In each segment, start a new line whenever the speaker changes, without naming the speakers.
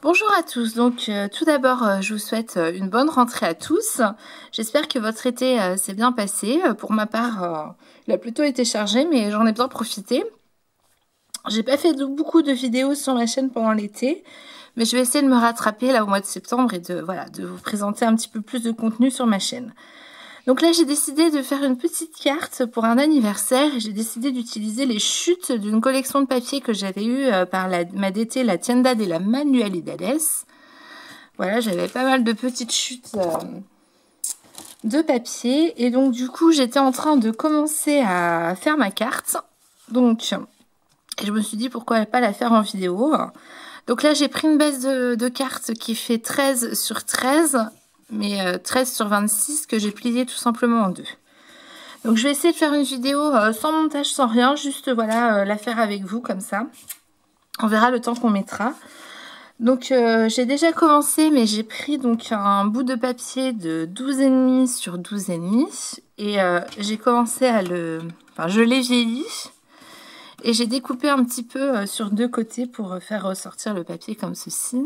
Bonjour à tous, donc tout d'abord je vous souhaite une bonne rentrée à tous. J'espère que votre été s'est bien passé. Pour ma part, il a plutôt été chargé mais j'en ai bien profité. J'ai pas fait beaucoup de vidéos sur ma chaîne pendant l'été, mais je vais essayer de me rattraper là au mois de septembre et de vous présenter un petit peu plus de contenu sur ma chaîne. Donc là, j'ai décidé de faire une petite carte pour un anniversaire et j'ai décidé d'utiliser les chutes d'une collection de papier que j'avais eue par ma DT, la Tienda de la Manualidades. Voilà, j'avais pas mal de petites chutes de papier et donc du coup, j'étais en train de commencer à faire ma carte. Donc, je me suis dit pourquoi pas la faire en vidéo. Donc là, j'ai pris une base de cartes qui fait 13 sur 13. Mais 13 sur 26 que j'ai plié tout simplement en deux. Donc je vais essayer de faire une vidéo sans montage, sans rien, juste voilà, la faire avec vous comme ça. On verra le temps qu'on mettra. Donc j'ai déjà commencé, mais j'ai pris donc un bout de papier de 12,5 sur 12,5 et j'ai commencé à je l'ai vieilli et j'ai découpé un petit peu sur deux côtés pour faire ressortir le papier comme ceci.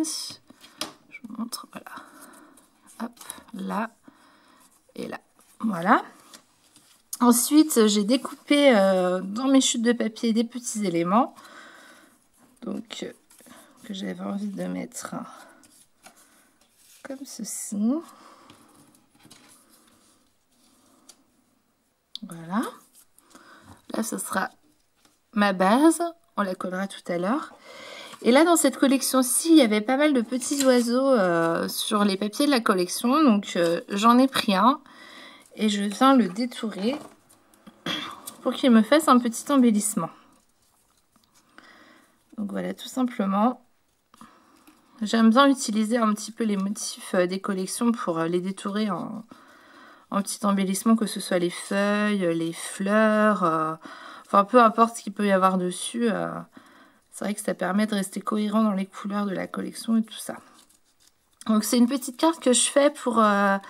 Je vous montre, voilà. Hop, là et là. Voilà. Ensuite, j'ai découpé dans mes chutes de papier des petits éléments. Donc, que j'avais envie de mettre comme ceci. Voilà. Là, ce sera ma base. On la collera tout à l'heure. Et là, dans cette collection-ci, il y avait pas mal de petits oiseaux sur les papiers de la collection. Donc, j'en ai pris un. Et je viens le détourer pour qu'il me fasse un petit embellissement. Donc voilà, tout simplement. J'aime bien utiliser un petit peu les motifs des collections pour les détourer en petit embellissement, que ce soit les feuilles, les fleurs, enfin peu importe ce qu'il peut y avoir dessus. C'est vrai que ça permet de rester cohérent dans les couleurs de la collection et tout ça. Donc c'est une petite carte que je fais pour un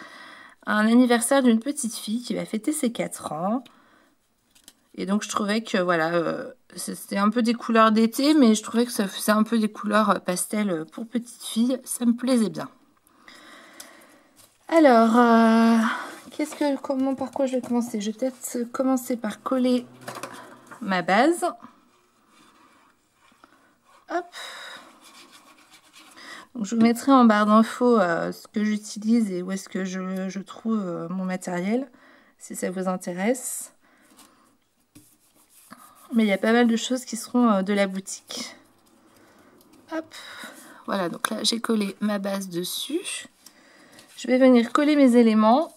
anniversaire d'une petite fille qui va fêter ses 4 ans. Et donc je trouvais que voilà, c'était un peu des couleurs d'été, mais je trouvais que ça faisait un peu des couleurs pastel pour petite fille. Ça me plaisait bien. Alors, par quoi je vais commencer? Je vais peut-être commencer par coller ma base. Hop. Donc, je vous mettrai en barre d'infos ce que j'utilise et où est-ce que je trouve mon matériel, si ça vous intéresse. Mais il y a pas mal de choses qui seront de la boutique. Hop. Voilà, donc là, j'ai collé ma base dessus. Je vais venir coller mes éléments.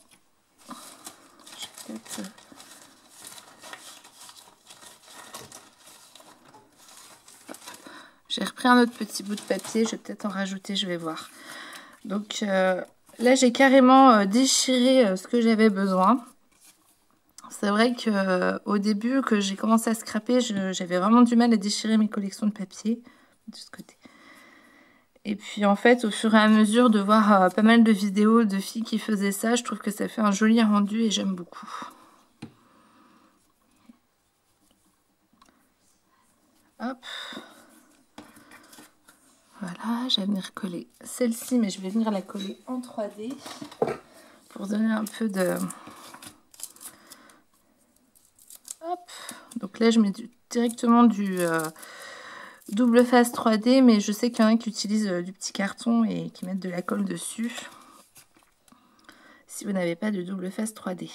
J'ai repris un autre petit bout de papier. Je vais peut-être en rajouter, je vais voir. Donc là, j'ai carrément déchiré ce que j'avais besoin. C'est vrai qu'au début, que j'ai commencé à scraper, j'avais vraiment du mal à déchirer mes collections de papier de ce côté. Et puis en fait, au fur et à mesure de voir pas mal de vidéos de filles qui faisaient ça, je trouve que ça fait un joli rendu et j'aime beaucoup. Hop. Voilà, je vais venir coller celle-ci, mais je vais venir la coller en 3D pour donner un peu de... Hop. Donc là, je mets directement du double face 3D, mais je sais qu'il y en a qui utilisent du petit carton et qui mettent de la colle dessus. Si vous n'avez pas de double face 3D.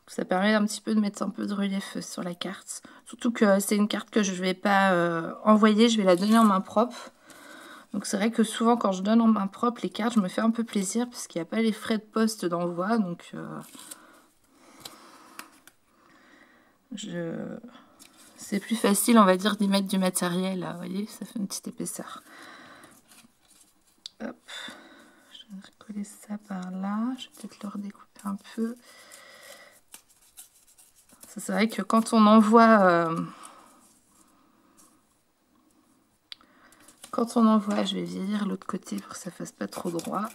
Ça permet un petit peu de mettre un peu de relief sur la carte. Surtout que c'est une carte que je ne vais pas envoyer, je vais la donner en main propre. Donc c'est vrai que souvent quand je donne en main propre les cartes, je me fais un peu plaisir parce qu'il n'y a pas les frais de poste d'envoi. Donc c'est plus facile, on va dire, d'y mettre du matériel. Là, vous voyez, ça fait une petite épaisseur. Hop. Je vais recoller ça par là. Je vais peut-être le redécouper un peu. C'est vrai que quand on envoie... je vais vieillir l'autre côté pour que ça fasse pas trop droit.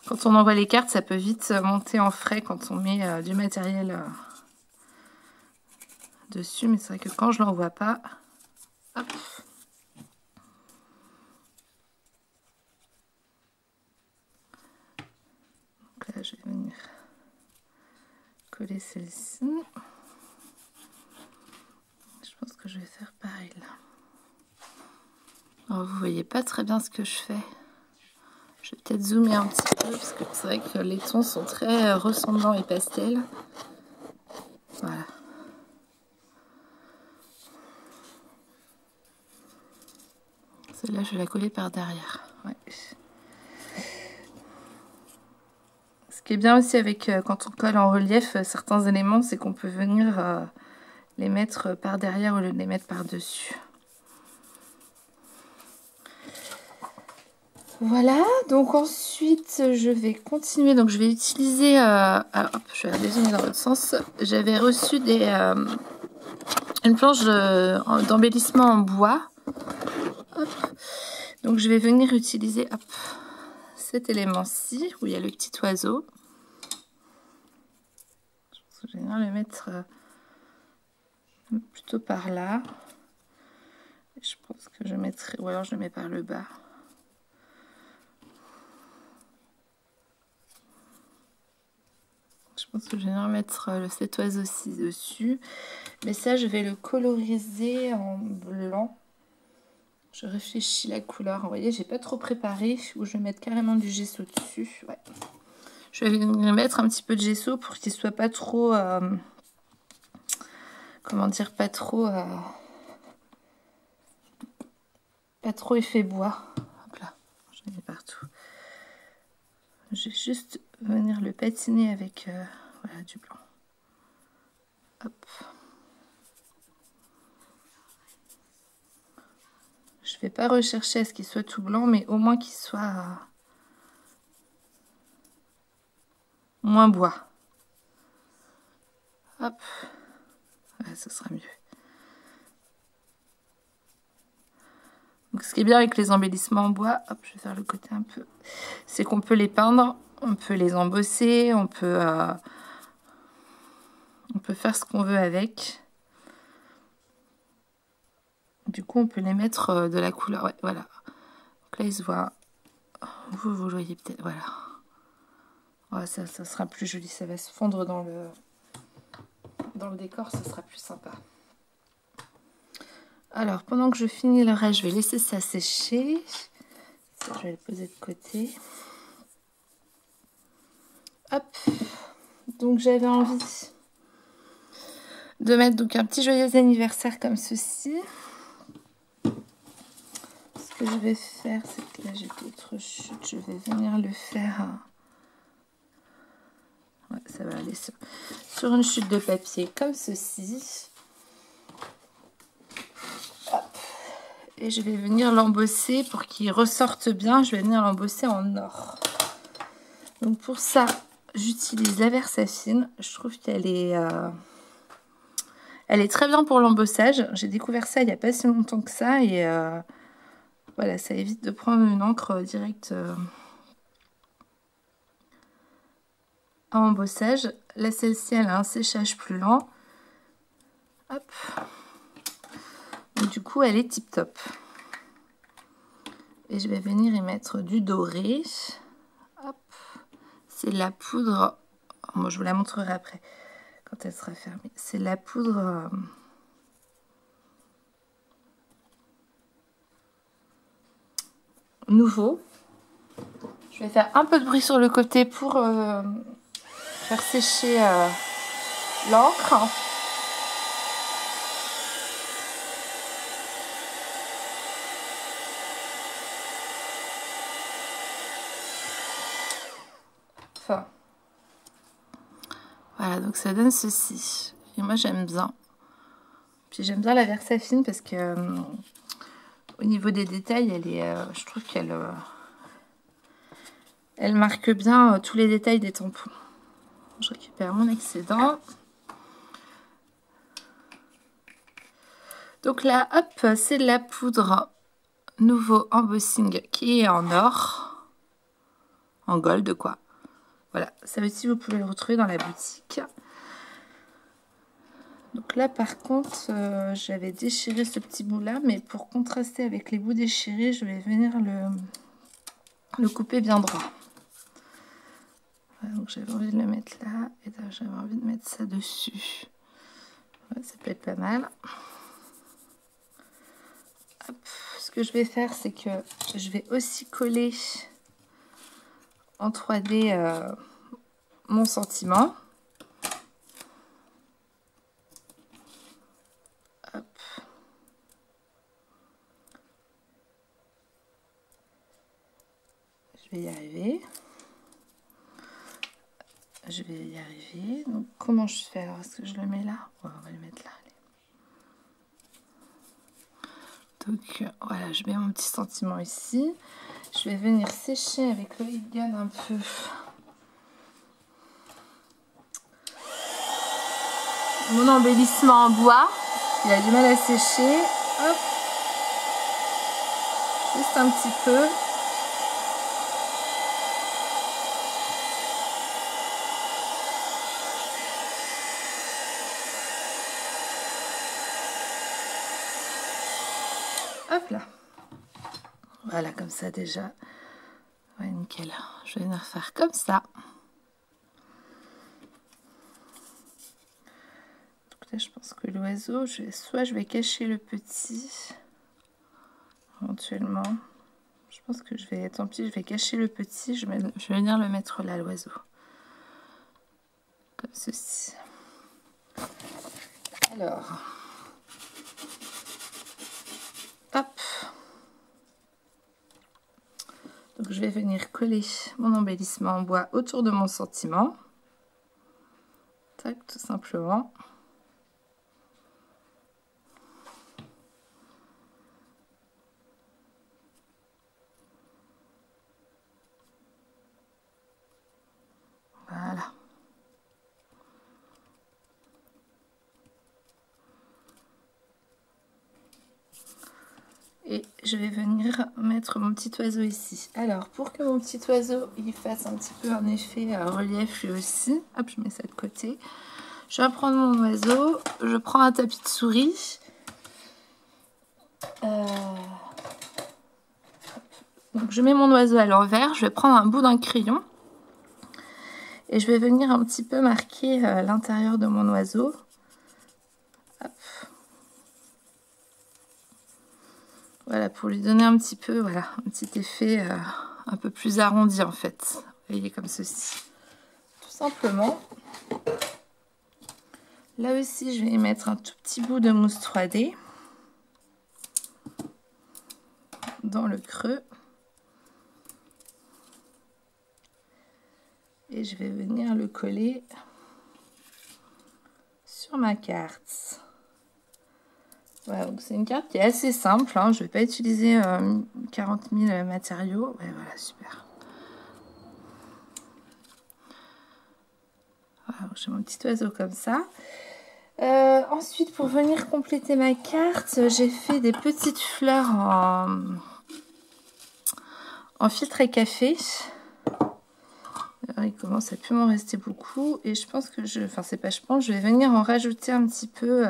Quand on envoie les cartes, ça peut vite monter en frais quand on met du matériel dessus. Mais c'est vrai que quand je l'envoie pas, hop, coller celle-ci. Je pense que je vais faire pareil là. Alors, vous voyez pas très bien ce que je fais. Je vais peut-être zoomer un petit peu parce que c'est vrai que les tons sont très ressemblants et pastels. Voilà. Celle-là, je vais la coller par derrière. Ouais. Ce qui est bien aussi avec quand on colle en relief certains éléments, c'est qu'on peut venir les mettre par derrière au lieu de les mettre par-dessus. Voilà, donc ensuite je vais continuer. Donc je vais utiliser. Hop, je vais dézoomer dans l'autre sens. J'avais reçu une planche d'embellissement en bois. Hop. Donc je vais venir utiliser cet élément-ci où il y a le petit oiseau. Je vais venir le mettre plutôt par là. Et je pense que je mettrai, ou alors je le mets par le bas. Je pense que je vais venir mettre cet oiseau-ci dessus. Mais ça, je vais le coloriser en blanc. Je réfléchis la couleur. Vous voyez, j'ai pas trop préparé. Ou je vais mettre carrément du gesso dessus. Ouais. Je vais venir mettre un petit peu de gesso pour qu'il soit pas trop... comment dire, pas trop effet bois. Hop là, j'en ai partout. Je vais juste venir le patiner avec voilà, du blanc. Hop. Je vais pas rechercher à ce qu'il soit tout blanc, mais au moins qu'il soit moins bois. Hop. Ouais, ça sera mieux. Donc, ce qui est bien avec les embellissements en bois, hop, je vais faire le côté un peu, c'est qu'on peut les peindre, on peut les embosser, on peut faire ce qu'on veut avec. Du coup, on peut les mettre de la couleur. Ouais, voilà. Donc là, il se voit. Vous le voyez peut-être. Voilà. Ouais, ça sera plus joli. Ça va se fondre dans le décor. Ça sera plus sympa. Alors, pendant que je finis le reste, je vais laisser ça sécher. Ça, je vais le poser de côté. Hop. Donc, j'avais envie de mettre donc un petit joyeux anniversaire comme ceci. Ce que je vais faire, c'est que là j'ai d'autres chutes, je vais venir le faire. Ouais, ça va aller sur une chute de papier comme ceci. Hop. Et je vais venir l'embosser pour qu'il ressorte bien. Je vais venir l'embosser en or. Donc pour ça, j'utilise la Versafine. Je trouve qu'elle est, elle est très bien pour l'embossage. J'ai découvert ça il n'y a pas si longtemps que ça et voilà, ça évite de prendre une encre directe à embossage. Là, celle-ci, elle a un séchage plus lent. Hop. Donc, du coup, elle est tip top. Et je vais venir y mettre du doré. Hop. C'est de la poudre. Moi, je vous la montrerai après quand elle sera fermée. C'est de la poudre nouveau. Je vais faire un peu de bruit sur le côté pour faire sécher l'encre. Enfin, voilà, donc ça donne ceci. Et moi, j'aime bien. Puis j'aime bien la Versafine parce que au niveau des détails, elle est, je trouve qu'elle elle marque bien tous les détails des tampons. Je récupère mon excédent. Donc là, hop, c'est de la poudre nouveau embossing qui est en or, en gold quoi. Voilà, ça aussi vous pouvez le retrouver dans la boutique. Donc là par contre, j'avais déchiré ce petit bout là, mais pour contraster avec les bouts déchirés, je vais venir le couper bien droit. Voilà, donc j'avais envie de le mettre là et là j'avais envie de mettre ça dessus. Ouais, ça peut être pas mal. Hop. Ce que je vais faire, c'est que je vais aussi coller en 3D mon sentiment. Hop. Je vais y arriver. Je vais y arriver. Donc comment je fais? Alors est-ce que je le mets là? Ouais, on va le mettre là. Allez. Donc voilà, je mets mon petit sentiment ici. Je vais venir sécher avec le heat gun un peu. Mon embellissement en bois. Il a du mal à sécher. Hop. Juste un petit peu. Hop là. Voilà, comme ça déjà. Ouais, nickel. Je vais venir faire comme ça. Donc là, je pense que l'oiseau, soit je vais cacher le petit, éventuellement. Je pense que je vais, tant pis, je vais cacher le petit. Je vais venir le mettre là, l'oiseau. Comme ceci. Alors. Hop. Donc je vais venir coller mon embellissement en bois autour de mon sentiment. Tac, tout simplement. Voilà. Et je vais venir mettre mon petit oiseau ici. Alors, pour que mon petit oiseau il fasse un petit peu un effet relief lui aussi, hop, je mets ça de côté. Je vais prendre mon oiseau, je prends un tapis de souris. Donc, je mets mon oiseau à l'envers, je vais prendre un bout d'un crayon. Et je vais venir un petit peu marquer l'intérieur de mon oiseau. Hop. Voilà, pour lui donner un petit peu, voilà, un petit effet un peu plus arrondi en fait. Vous voyez, comme ceci. Tout simplement. Là aussi, je vais y mettre un tout petit bout de mousse 3D dans le creux. Et je vais venir le coller sur ma carte. Voilà, donc c'est une carte qui est assez simple, hein. Je ne vais pas utiliser 40 000 matériaux. Ouais, voilà, super. Voilà, j'ai mon petit oiseau comme ça. Ensuite, pour venir compléter ma carte, j'ai fait des petites fleurs en filtre à café. Alors, il commence à plus m'en rester beaucoup. Et je pense que je vais venir en rajouter un petit peu...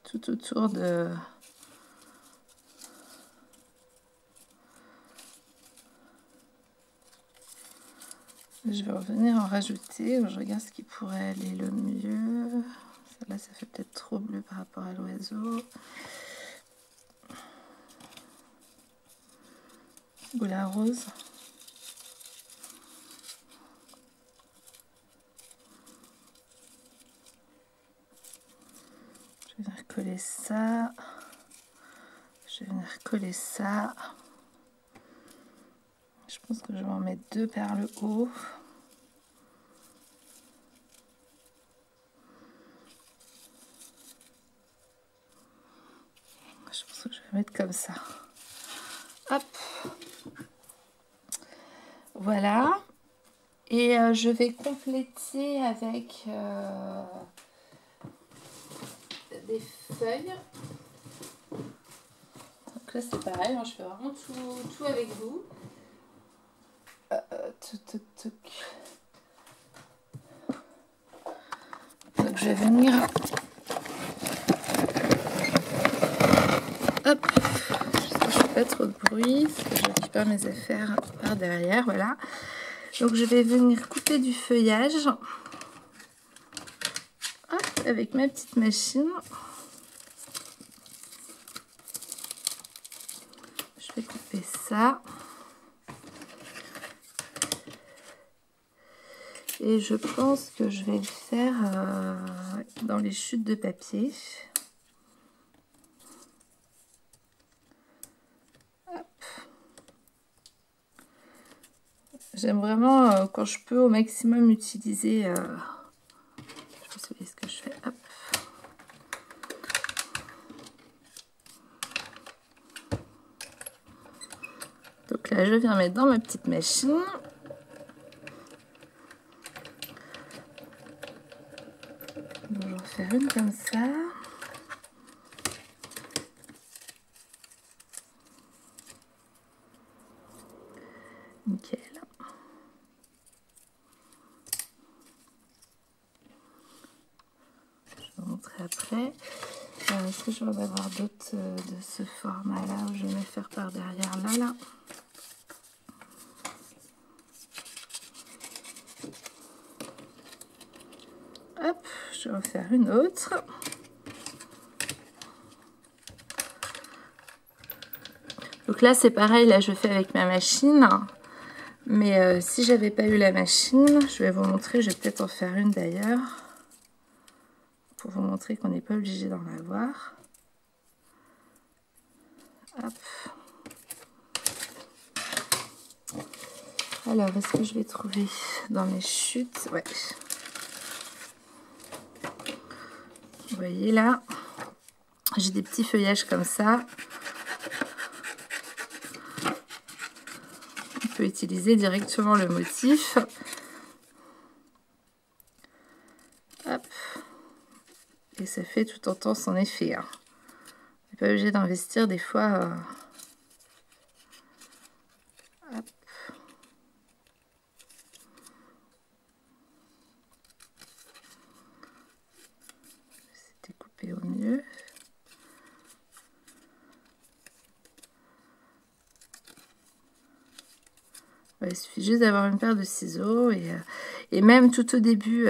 tout autour de... Je vais revenir en rajouter. Je regarde ce qui pourrait aller le mieux. Là, ça fait peut-être trop bleu par rapport à l'oiseau. Ou la rose. Je vais venir coller ça. Je vais venir coller ça. Je pense que je vais en mettre 2 par le haut. Je pense que je vais mettre comme ça. Hop. Voilà. Et je vais compléter avec des feuilles. Donc là c'est pareil, hein, je fais vraiment tout avec vous. Donc je vais venir... Hop. pas trop de bruit, parce que je récupère mes affaires par derrière, voilà. Donc je vais venir couper du feuillage. Hop, avec ma petite machine. Je vais couper ça. Et je pense que je vais le faire dans les chutes de papier. J'aime vraiment quand je peux au maximum utiliser. Je vais essayer ce que je fais. Hop. Donc là, je viens mettre dans ma petite machine. Donc, je vais en faire une comme ça. Nickel. Je vais vous montrer après. Est-ce que je vais en avoir d'autres de ce format-là où je vais me faire par derrière là. Hop, je vais en faire une autre. Donc là, c'est pareil, là je fais avec ma machine. Mais si j'avais pas eu la machine, je vais vous montrer, je vais peut-être en faire une d'ailleurs. Pour vous montrer qu'on n'est pas obligé d'en avoir. Hop. Alors, est-ce que je vais trouver dans mes chutes? Ouais. Vous voyez là, j'ai des petits feuillages comme ça. On peut utiliser directement le motif. Hop. Et ça fait tout autant son effet. Hein. On n'est pas obligé d'investir des fois. Hop. C'est découpé au mieux. Ouais, il suffit juste d'avoir une paire de ciseaux et même tout au début,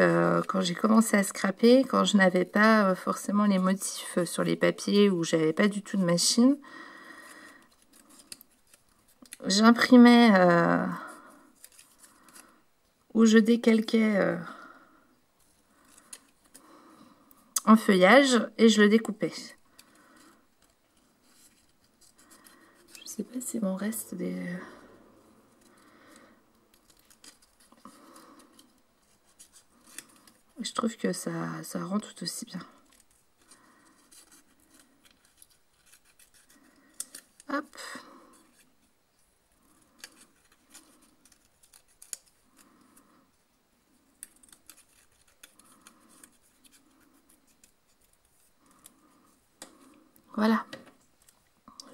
quand j'ai commencé à scraper, quand je n'avais pas forcément les motifs sur les papiers ou j'avais pas du tout de machine, j'imprimais ou je décalquais un feuillage et je le découpais. Je sais pas si m'en reste des... Je trouve que ça rend tout aussi bien. Hop. Voilà.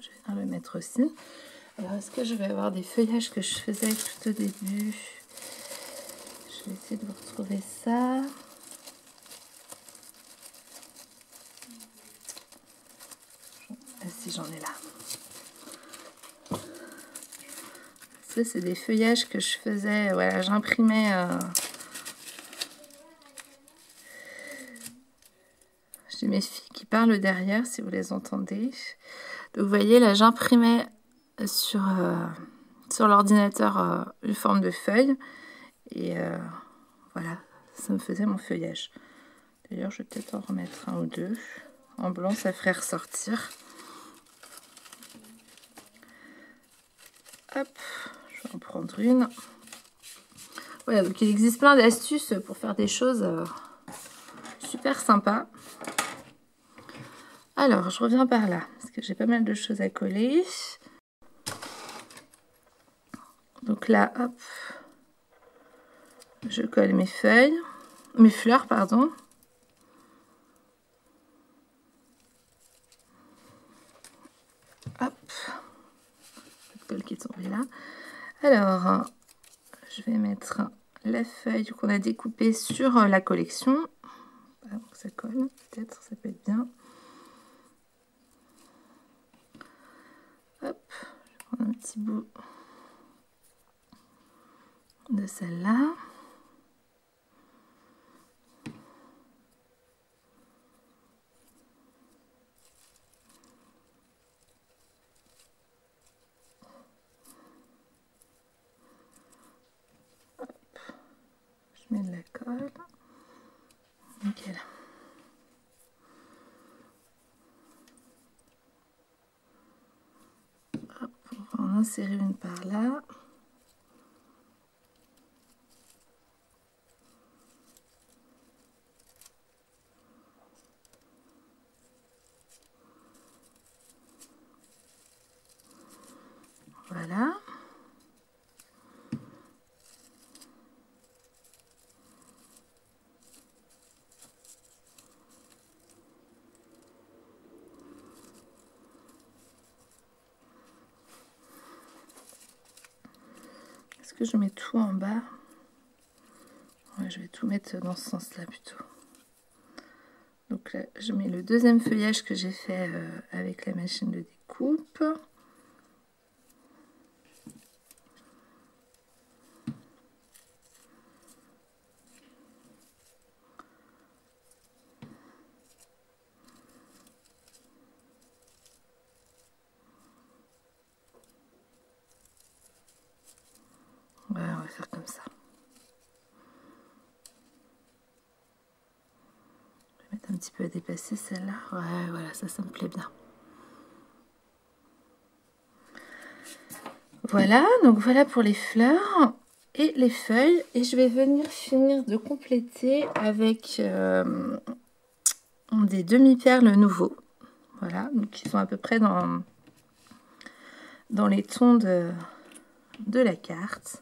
Je vais venir le mettre aussi. Alors, est-ce que je vais avoir des feuillages que je faisais tout au début? Je vais essayer de vous retrouver ça. Ah si, j'en ai là. Ça, c'est des feuillages que je faisais. Voilà, j'imprimais. J'ai mes filles qui parlent derrière, si vous les entendez. Donc, vous voyez, là, j'imprimais sur l'ordinateur une forme de feuille. Et voilà, ça me faisait mon feuillage. D'ailleurs, je vais peut-être en remettre un ou deux. En blanc, ça ferait ressortir. Hop, je vais en prendre une. Voilà, donc il existe plein d'astuces pour faire des choses super sympas. Alors, je reviens par là, parce que j'ai pas mal de choses à coller. Donc là, hop, je colle mes feuilles, mes fleurs, pardon. Hop, le colle qui est tombé là. Alors, je vais mettre la feuille qu'on a découpée sur la collection. Voilà, donc ça colle, peut-être, ça peut être bien. Hop. un petit bout de celle-là. Je mets de la colle. Nickel. Hop, on va en insérer une par là. Voilà. Est-ce que je mets tout en bas? Ouais, je vais tout mettre dans ce sens-là plutôt. Donc là, je mets le deuxième feuillage que j'ai fait avec la machine de découpe. Ouais, on va faire comme ça. Je vais mettre un petit peu à dépasser celle-là. Ouais, voilà, ça me plaît bien. Voilà, donc voilà pour les fleurs et les feuilles. Et je vais venir finir de compléter avec des demi-perles nouveaux. Voilà, donc ils sont à peu près dans les tons de la carte.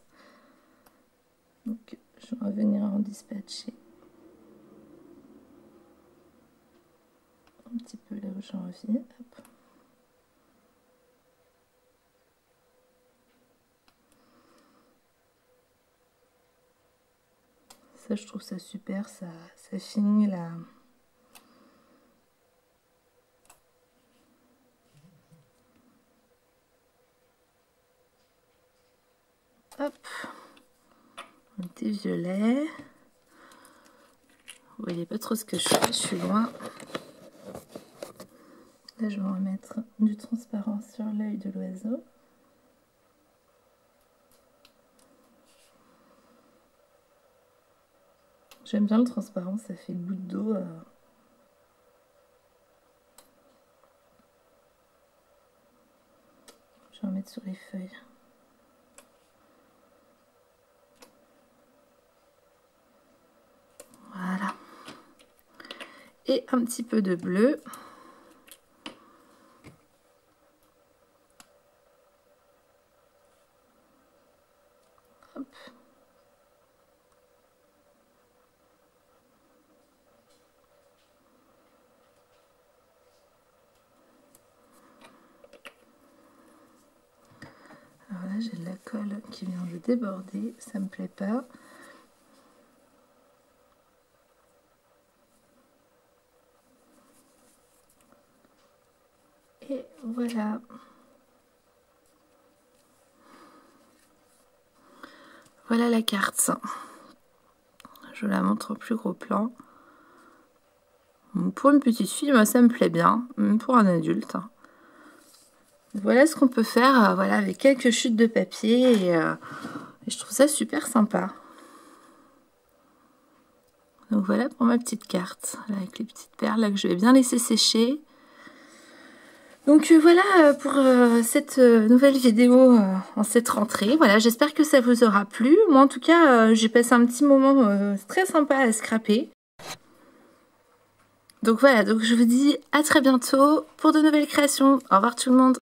Donc je vais revenir en dispatcher un petit peu là où j'ai envie. Hop. Ça, je trouve ça super, ça finit là. Hop, un petit violet. Vous voyez pas trop ce que je suis loin. Là, je vais remettre du transparent sur l'œil de l'oiseau. J'aime bien le transparent, ça fait goutte d'eau. Je vais en mettre sur les feuilles. Voilà. Et un petit peu de bleu. Hop. Alors là, j'ai de la colle qui vient de déborder, ça me plaît pas. Et voilà. Voilà la carte. Je la montre au plus gros plan. Pour une petite fille, moi ça me plaît bien, même pour un adulte. Voilà ce qu'on peut faire voilà, avec quelques chutes de papier et je trouve ça super sympa. Donc voilà pour ma petite carte, là, avec les petites perles là, que je vais bien laisser sécher. Donc voilà pour cette nouvelle vidéo en cette rentrée. Voilà, j'espère que ça vous aura plu. Moi en tout cas, j'ai passé un petit moment très sympa à scraper. Donc voilà, donc je vous dis à très bientôt pour de nouvelles créations. Au revoir tout le monde.